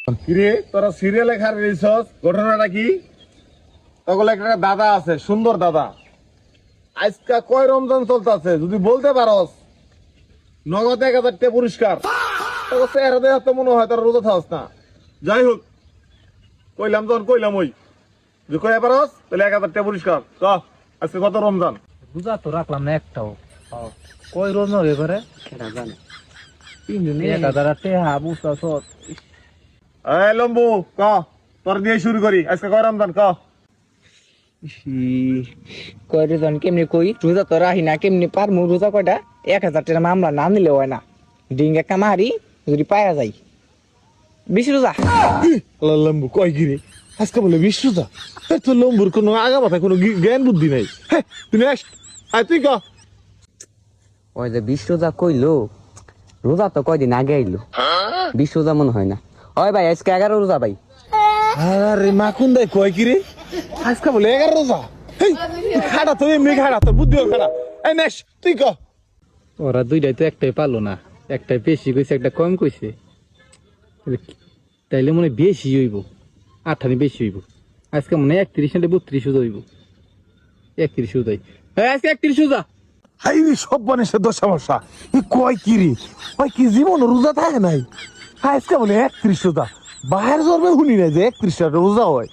কিরে তোরা সিরিয়ালে খার রেছস, ঘটনাটা কি? তখন একটা দাদা আছে, সুন্দর দাদা। আজকা কয় রমজান চলতেছে যদি বলতে পারস, নগদ 1000 টাকা পুরস্কার। তখন চেহারা দেখা তো মনে হয় তোরা রোজা থাকস না। যাই হোক, কইলাম যখন কইলাম ওই যে কয়ে পারস তাহলে 1000 টাকা পুরস্কার। ক আজকে কত রমজান? রোজা তো রাখলাম না একটাও। কই রোজ নগে করে কেনা জানে 1000 টাকা বুঝতা সত। এই লম্বু ক, তোর দিয়ে শুরু করি। আজকে কয় রমজান ক? কয় রোজন কেমনি কই রোজা তো রাহি না, কেমনি পারমু রোজা কয়টা? 1000 টাকা মামলা না নিলে হয় না। ডিং একটা মারি যদি পায়া যাই 20 রোজা। লম্বু কয় কি রে? আজকে বলে 20 রোজা? তোর লম্বুর কোনো আগা মাথায় কোনো জ্ঞান বুদ্ধি নাই। হ্যাঁ তুই নেক্সট, আয় তুই ক। ওই যে 20 রোজা কইলো, রোজা তো কয়দিন আগে আইলো, 20 রোজা মনে হয় না। ওই ভাই আজকে 11 রোজা ভাই। আরে মাকুন দেয় কয় কি রে? আজকে বলে 11 রোজা? হেই খাড়া তো এমনি খাড়া, তোর বুদ্ধিও খাড়া। এই নেক্সট তুই ক। ওরা দুইটাই তো একটাই পারলো না, একটাই বেশি কইছে একটা কম কইছে। তাইলে মনে হয় বেশি হইব, 28 বেশি হইব। আজকে মনে হয় 31 না 32 রোজা হইব। 31 রোজাই আজকে 31 রোজা। হাই রে সব বানিসে দশ সমস্যা। কয় কি রে? ওই কি জীবন রোজা থাকে নাই? আজকে বলে 31 রোজা। বাহির জন্মে শুনি নাই যে 31 রোজা হয়।